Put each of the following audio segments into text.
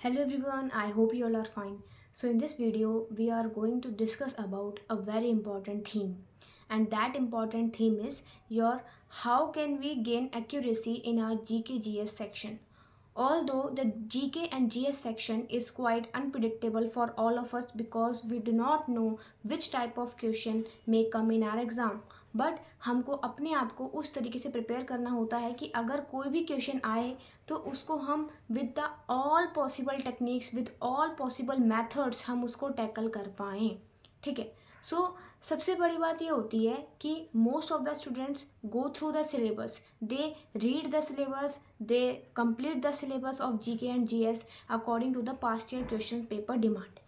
Hello everyone, I hope you all are fine. So in this video, we are going to discuss about a very important theme. And that important theme is your how can we gain accuracy in our GK GS section. Although the GK and GS section is quite unpredictable for all of us because we do not know which type of question may come in our exam. But हमको अपने आप को उस तरीके से prepare करना होता है कि अगर कोई भी क्वेश्चन आए तो उसको हम with the all possible techniques with all possible methods हम उसको टैकल कर पाएँ. ठीक है. सो सबसे बड़ी बात ये होती है कि most of the students go through the syllabus, they read the syllabus, they complete the syllabus of GK and GS according to the past year question paper demand.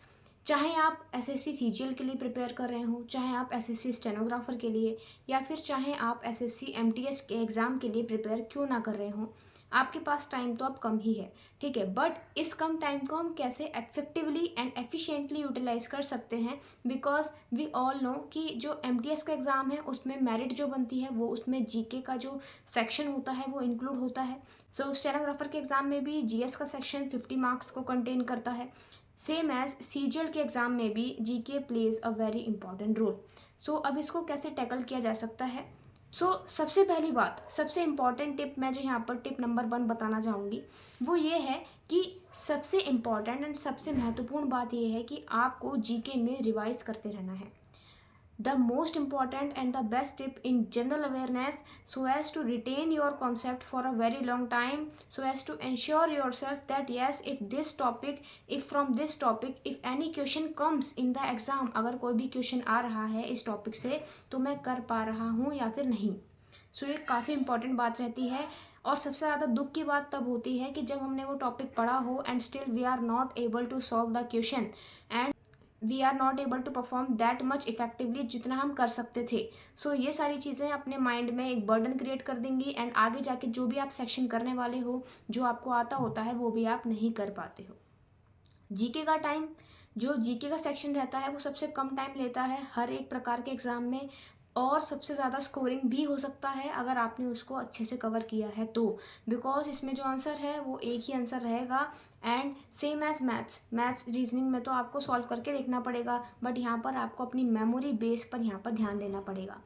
चाहे आप एसएससी सीजीएल के लिए प्रिपेयर कर रहे हो, चाहे आप SSC stenographer के लिए, या फिर चाहे आप एसएससी एमटीएस के एग्ज़ाम के लिए प्रिपेयर क्यों ना कर रहे हो, आपके पास टाइम तो अब कम ही है. ठीक है. बट इस कम टाइम को हम कैसे इफेक्टिवली एंड एफिशिएंटली यूटिलाइज कर सकते हैं, बिकॉज वी ऑल नो कि जो एमटीएस का एग्ज़ाम है उसमें मेरिट जो बनती है वो उसमें जीके का जो सेक्शन होता है वो इंक्लूड होता है. सो स्टेनोग्राफर के एग्ज़ाम में भी जीएस का सेक्शन 50 मार्क्स को कंटेन करता है. सेम एज सीजीएल के एग्ज़ाम में भी GK plays a very important role. So अब इसको कैसे टैकल किया जा सकता है. सबसे पहली बात, सबसे इम्पॉर्टेंट टिप मैं जो यहाँ पर टिप नंबर 1 बताना चाहूँगी वो ये है कि सबसे इम्पॉर्टेंट एंड सबसे महत्वपूर्ण बात ये है कि आपको जीके में रिवाइज करते रहना है. The most important and the best tip in general awareness so as to retain your concept for a very long time, so as to ensure yourself that yes, if from this topic if any question comes in the exam, अगर कोई भी question आ रहा है इस topic से तो मैं कर पा रहा हूँ या फिर नहीं. ये काफ़ी इंपॉर्टेंट बात रहती है. और सबसे ज़्यादा दुख की बात तब होती है कि जब हमने वो टॉपिक पढ़ा हो and still we are not able to solve the question and we are not able to perform that much effectively जितना हम कर सकते थे. ये सारी चीज़ें अपने माइंड में एक बर्डन क्रिएट कर देंगी एंड आगे जाके जो भी आप सेक्शन करने वाले हो, जो आपको आता होता है वो भी आप नहीं कर पाते हो. जीके का टाइम, जो जीके का सेक्शन रहता है वो सबसे कम टाइम लेता है हर एक प्रकार के एग्ज़ाम में, और सबसे ज़्यादा स्कोरिंग भी हो सकता है अगर आपने उसको अच्छे से कवर किया है तो, बिकॉज इसमें जो आंसर है वो एक ही आंसर रहेगा. And same as maths reasoning में तो आपको सॉल्व करके देखना पड़ेगा, बट यहाँ पर आपको अपनी मेमोरी बेस पर यहाँ पर ध्यान देना पड़ेगा.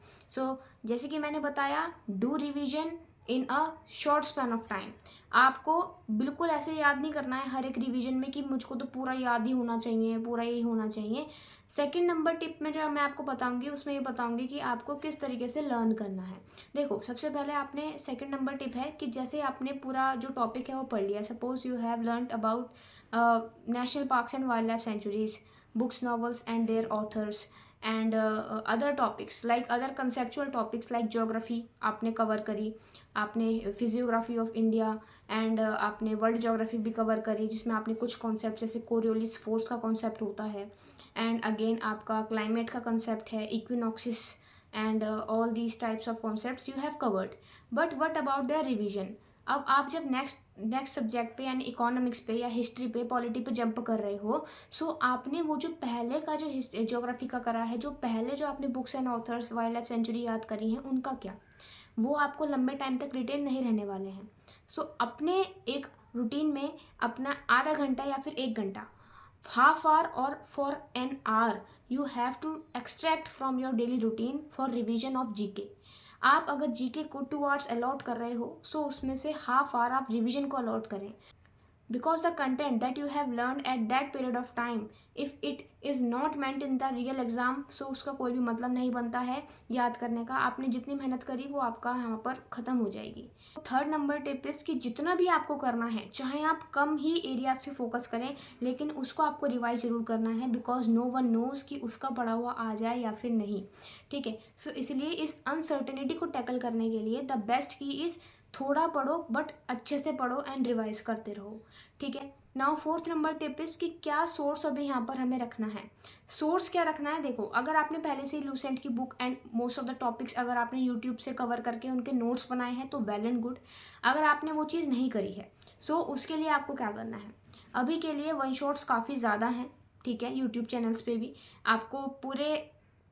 जैसे कि मैंने बताया, do revision in a short span of time. आपको बिल्कुल ऐसे याद नहीं करना है हर एक रिवीजन में कि मुझको तो पूरा याद ही होना चाहिए, पूरा ही होना चाहिए. सेकंड नंबर टिप में जो मैं आपको बताऊंगी उसमें ये बताऊंगी कि आपको किस तरीके से लर्न करना है. देखो, सबसे पहले आपने सेकंड नंबर टिप है कि जैसे आपने पूरा जो टॉपिक है वो पढ़ लिया. Suppose you have learn about national parks and wild life sanctuaries, books, novels and their authors and other topics like other conceptual topics like geography आपने कवर करी, आपने फिजियोग्राफी ऑफ इंडिया एंड आपने world geography भी cover करी जिसमें आपने कुछ concept जैसे कोरियोलिस फोर्स का कॉन्सेप्ट होता है, एंड अगेन आपका क्लाइमेट का कॉन्सेप्ट है, equinoxes and all these types of concepts you have covered. But what about the revision. अब आप जब नेक्स्ट सब्जेक्ट पे यानी इकोनॉमिक्स पे या हिस्ट्री पे पॉलिटी पे जंप कर रहे हो, आपने वो जो पहले का जो ज्योग्राफी का करा है, जो पहले जो आपने books and authors wild life sanctuary याद करी हैं उनका क्या, वो आपको लंबे टाइम तक रिटेन नहीं रहने वाले हैं. अपने एक रूटीन में अपना आधा घंटा या फिर 1 घंटा, हाफ आवर और for an hour you have to extract from your daily routine for revision of GK. आप अगर जीके को 2 आवर्स अलॉट कर रहे हो उसमें से हाफ आवर आप रिविजन को अलॉट करें, because the content that you have learned at that period of time, if it is not meant in the real exam, उसका कोई भी मतलब नहीं बनता है याद करने का. आपने जितनी मेहनत करी वो आपका यहाँ पर ख़त्म हो जाएगी. थर्ड नंबर टिप इस कि जितना भी आपको करना है, चाहे आप कम ही एरियाज पे फोकस करें, लेकिन उसको आपको रिवाइज ज़रूर करना है, बिकॉज नो वन नोज़ कि उसका पढ़ा हुआ आ जाए या फिर नहीं. ठीक है. इसलिए इस अनसर्टेनिटी को टैकल करने के लिए द बेस्ट की इज़ थोड़ा पढ़ो बट अच्छे से पढ़ो एंड रिवाइज करते रहो. ठीक है. Now fourth number tip is कि क्या सोर्स अभी यहाँ पर हमें रखना है. सोर्स क्या रखना है. देखो, अगर आपने पहले से ही लूसेंट की book and most of the topics अगर आपने यूट्यूब से कवर करके उनके नोट्स बनाए हैं तो वेल एंड गुड. अगर आपने वो चीज़ नहीं करी है उसके लिए आपको क्या करना है. अभी के लिए वन शॉट्स काफ़ी ज़्यादा हैं. ठीक है. यूट्यूब चैनल्स पे भी आपको पूरे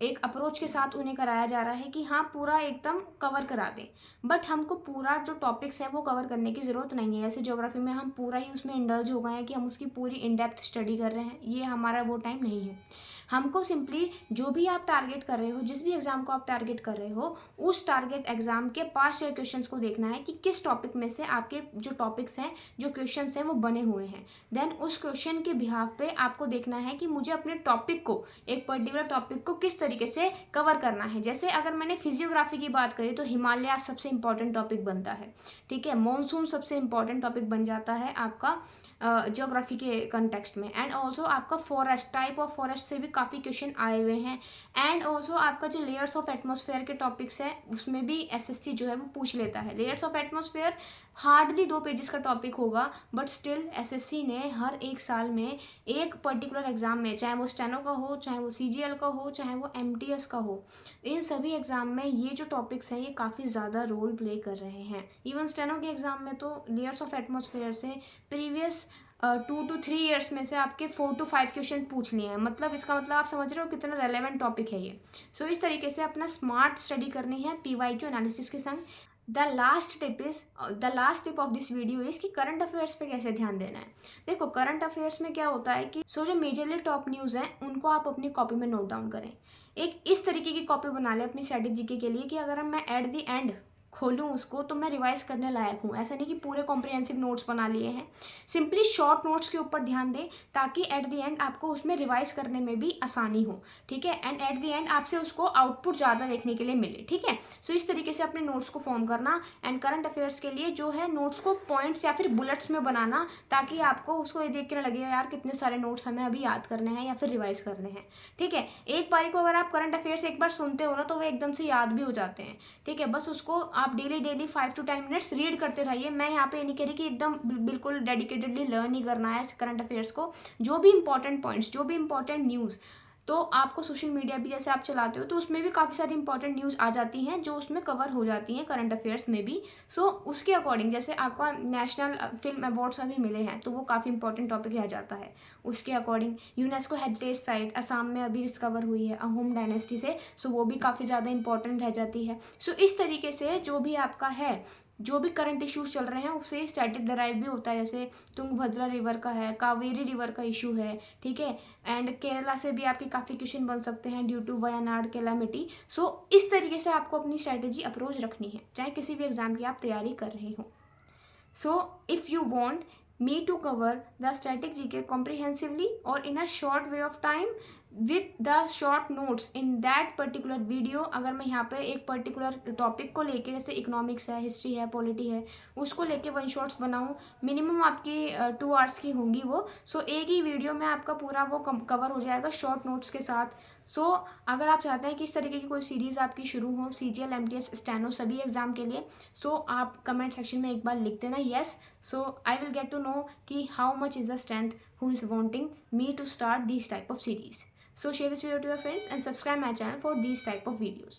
एक अप्रोच के साथ उन्हें कराया जा रहा है कि हाँ पूरा एकदम कवर करा दें, बट हमको पूरा जो टॉपिक्स हैं वो कवर करने की ज़रूरत नहीं है। जैसे ज्योग्राफी में हम पूरा ही उसमें इंडल्ज हो गए हैं कि हम उसकी पूरी इन डेप्थ स्टडी कर रहे हैं, ये हमारा वो टाइम नहीं है। हमको सिंपली जो भी आप टारगेट कर रहे हो, जिस भी एग्ज़ाम को आप टारगेट कर रहे हो, उस टारगेट एग्ज़ाम के पास्ट ईयर क्वेश्चंस को देखना है कि किस टॉपिक में से आपके जो टॉपिक्स हैं, जो क्वेश्चंस हैं वो बने हुए हैं। देन उस क्वेश्चन के बिहाफ पे आपको देखना है कि मुझे अपने टॉपिक को, एक पर्टिकुलर टॉपिक को किस तरीके से कवर करना है। जैसे अगर मैंने फिजियोग्राफी की बात करी तो हिमालय सबसे इंपॉर्टेंट टॉपिक बनता है, ठीक है। मॉनसून सबसे इंपॉर्टेंट टॉपिक बन जाता है आपका ज्योग्राफी के कंटेक्स्ट में। एंड ऑल्सो आपका फॉरेस्ट, टाइप ऑफ फॉरेस्ट से भी काफ़ी क्वेश्चन आए हुए हैं। एंड ऑल्सो आपका जो लेयर्स ऑफ एटमॉस्फेयर के टॉपिक्स है उसमें भी एसएससी जो है वो पूछ लेता है। Layers of atmosphere hardly 2 pages का टॉपिक होगा, बट स्टिल एसएससी ने हर एक साल में एक पर्टिकुलर एग्जाम में, चाहे वो स्टेनो का हो, चाहे वो सीजीएल का हो, चाहे वो एमटीएस का हो, इन सभी एग्जाम में ये जो टॉपिक्स हैं ये काफ़ी ज़्यादा रोल प्ले कर रहे हैं। इवन स्टेनो के एग्जाम में तो लेयर्स ऑफ एटमॉस्फेयर से प्रीवियस 2 to 3 ईयर्स में से आपके 4 to 5 क्वेश्चन पूछ लिए हैं। मतलब इसका मतलब आप समझ रहे हो कितना रेलेवेंट टॉपिक है ये। सो इस तरीके से अपना स्मार्ट स्टडी करनी है पीवाईक्यू एनालिसिस के संग। The last tip of this video is कि करंट अफेयर्स पे कैसे ध्यान देना है। देखो करंट अफेयर्स में क्या होता है कि जो मेजरली टॉप न्यूज़ हैं उनको आप अपनी कॉपी में नोट डाउन करें। एक इस तरीके की कॉपी बना लें अपनी स्ट्रेटेजी के लिए कि अगर मैं एट द एंड खोलूँ उसको तो मैं रिवाइज करने लायक हूँ। ऐसा नहीं कि पूरे कॉम्प्रिहेंसिव नोट्स बना लिए हैं, सिंपली शॉर्ट नोट्स के ऊपर ध्यान दें ताकि एट द एंड आपको उसमें रिवाइज करने में भी आसानी हो, ठीक है। एंड एट द एंड आपसे उसको आउटपुट ज़्यादा देखने के लिए मिले, ठीक है। सो इस तरीके से अपने नोट्स को फॉर्म करना। एंड करंट अफेयर्स के लिए जो है नोट्स को पॉइंट्स या फिर बुलेट्स में बनाना ताकि आपको उसको ये देख के लगेगा यार कितने सारे नोट्स हमें अभी याद करने हैं या फिर रिवाइज करने हैं, ठीक है। एक बारी को अगर आप करंट अफेयर्स एक बार सुनते हो ना तो वो एकदम से याद भी हो जाते हैं, ठीक है। बस उसको आप डेली 5 to 10 मिनट्स रीड करते रहिए। मैं यहाँ पे नहीं कह रही कि एकदम बिल्कुल डेडिकेटेडली लर्न ही करना है करंट अफेयर्स को। जो भी इंपॉर्टेंट पॉइंट्स, जो भी इंपॉर्टेंट न्यूज़, तो आपको सोशल मीडिया भी जैसे आप चलाते हो तो उसमें भी काफ़ी सारी इंपॉर्टेंट न्यूज़ आ जाती हैं जो उसमें कवर हो जाती हैं करंट अफेयर्स में भी। सो उसके अकॉर्डिंग जैसे आपका नेशनल फिल्म अवार्ड्स अभी मिले हैं तो वो काफ़ी इंपॉर्टेंट टॉपिक रह जाता है। उसके according UNESCO heritage site Assam में अभी डिस्कवर हुई है अहोम डायनेस्टी से, सो वो भी काफ़ी ज़्यादा इंपॉर्टेंट रह जाती है। सो इस तरीके से जो भी आपका है, जो भी करंट इश्यूज चल रहे हैं उससे स्टैटिक डराइव भी होता है। जैसे तुंगभद्रा रिवर का है, कावेरी रिवर का इशू है, ठीक है। एंड केरला से भी आपके काफ़ी क्वेश्चन बन सकते हैं ड्यू टू वायनाड कैलामिटी। सो इस तरीके से आपको अपनी स्ट्रैटेजी अप्रोच रखनी है चाहे किसी भी एग्जाम की आप तैयारी कर रहे हो। So if you want me to cover the static GK comprehensively or in a short way of time with the short notes in that particular video, अगर मैं यहाँ पे एक पर्टिकुलर टॉपिक को लेके जैसे इकोनॉमिक्स है, हिस्ट्री है, पॉलिटी है, उसको लेके 1 शॉर्ट्स बनाऊँ, मिनिमम आपकी 2 आवर्स की होंगी वो। सो एक ही वीडियो में आपका पूरा वो कवर हो जाएगा शॉर्ट नोट्स के साथ। सो अगर आप चाहते हैं कि इस तरीके की कोई सीरीज़ आपकी शुरू हो सीजीएल, एमटीएस, स्टेनो सभी एग्जाम के लिए, सो आप कमेंट सेक्शन में एक बार लिख देना yes. So I will get to know कि how much is the strength who is wanting me to start this type of series. So share this video to your friends and subscribe my channel for these type of videos.